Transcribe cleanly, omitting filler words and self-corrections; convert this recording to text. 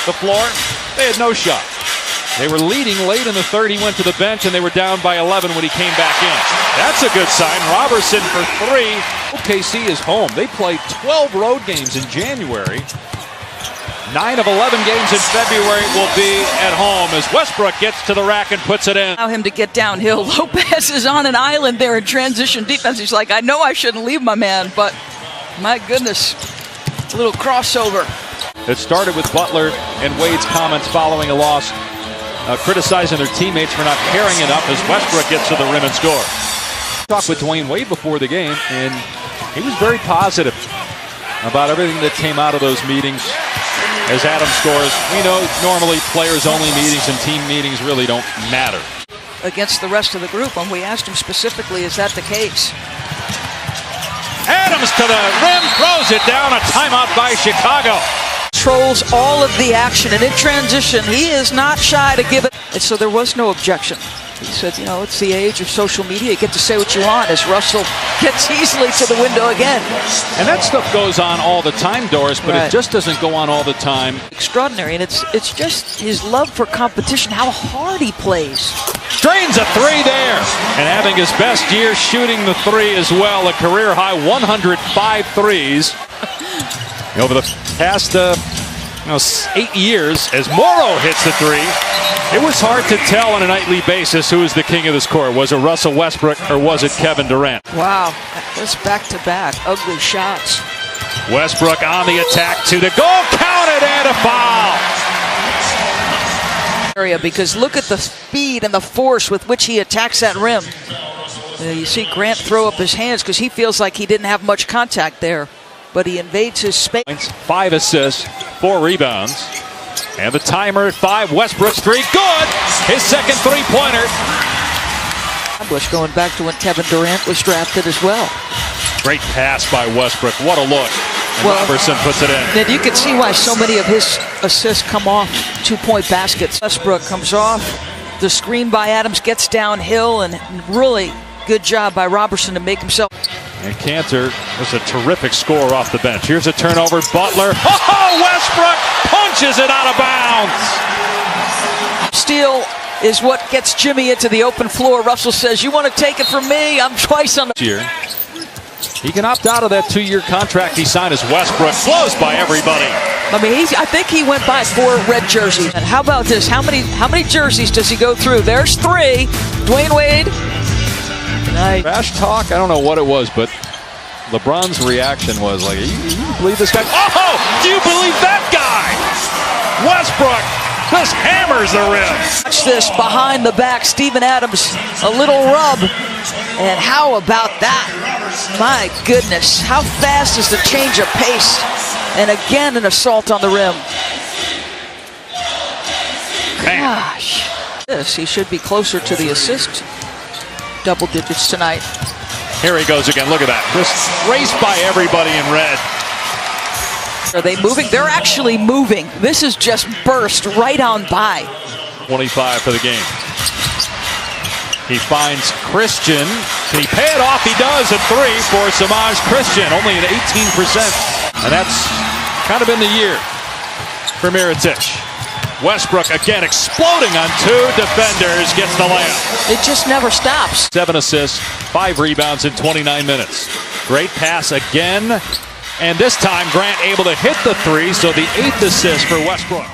the floor, they had no shot. They were leading late in the third. He went to the bench, and they were down by 11 when he came back in. That's a good sign. Robertson for three. OKC is home. They played 12 road games in January. 9 of 11 games in February will be at home as Westbrook gets to the rack and puts it in. Allow him to get downhill. Lopez is on an island there in transition defense. He's like, I know I shouldn't leave my man, but my goodness, a little crossover. It started with Butler and Wade's comments following a loss, criticizing their teammates for not caring enough as Westbrook gets to the rim and scores. Talked with Dwayne Wade before the game, and he was very positive about everything that came out of those meetings. As Adam scores, we know normally players-only meetings and team meetings really don't matter. Against the rest of the group, and we asked him specifically, is that the case? Adams to the rim, throws it down, a timeout by Chicago. Controls all of the action, and in transition, he is not shy to give it. And so there was no objection. He said, you know, it's the age of social media. You get to say what you want as Russell gets easily to the window again. And that stuff goes on all the time, Doris, but It just doesn't go on all the time. Extraordinary, and it's just his love for competition, how hard he plays. Drains a three there, and having his best year shooting the three as well, a career-high 105 threes. Over the past 8 years, as Morrow hits the three, it was hard to tell on a nightly basis who was the king of this court. Was it Russell Westbrook or was it Kevin Durant? Wow, that's back-to-back ugly shots. Westbrook on the attack to the goal, counted and a foul. Because look at the speed and the force with which he attacks that rim. You see Grant throw up his hands because he feels like he didn't have much contact there, but he invades his space. 5 assists, 4 rebounds, and the timer at 5. Westbrook's three, good. His second three-pointer. Going back to when Kevin Durant was drafted as well. Great pass by Westbrook. What a look. And Robertson puts it in. And you can see why so many of his assists come off two-point baskets. Westbrook comes off. The screen by Adams gets downhill, and really good job by Robertson to make himself. And Cantor was a terrific scorer off the bench. Here's a turnover. Butler. Oh, Westbrook punches it out of bounds. Steal is what gets Jimmy into the open floor. Russell says, you want to take it from me? I'm twice on the year. He can opt out of that 2-year contract he signed as Westbrook. Flows by everybody. I mean, I think he went by 4 red jerseys. And how about this? How many jerseys does he go through? There's 3. Dwayne Wade. Trash talk? I don't know what it was, but LeBron's reaction was like, you believe this guy? Oh, do you believe that guy? Westbrook just hammers the rim. Watch this behind the back. Steven Adams, a little rub. And how about that? My goodness, how fast is the change of pace? And again, an assault on the rim. Gosh. He should be closer to the assist double digits tonight. Here he goes again. Look at that. Just raced by everybody in red. Are they moving? They're actually moving. This is just burst right on by. 25 for the game. He finds Christian. Can he pay it off? He does. A 3 for Samaj Christian. Only an 18%. And that's kind of been the year for Mirotic. Westbrook again exploding on 2 defenders. Gets the layup. It just never stops. 7 assists, 5 rebounds in 29 minutes. Great pass again. And this time Grant able to hit the 3, so the 8th assist for Westbrook.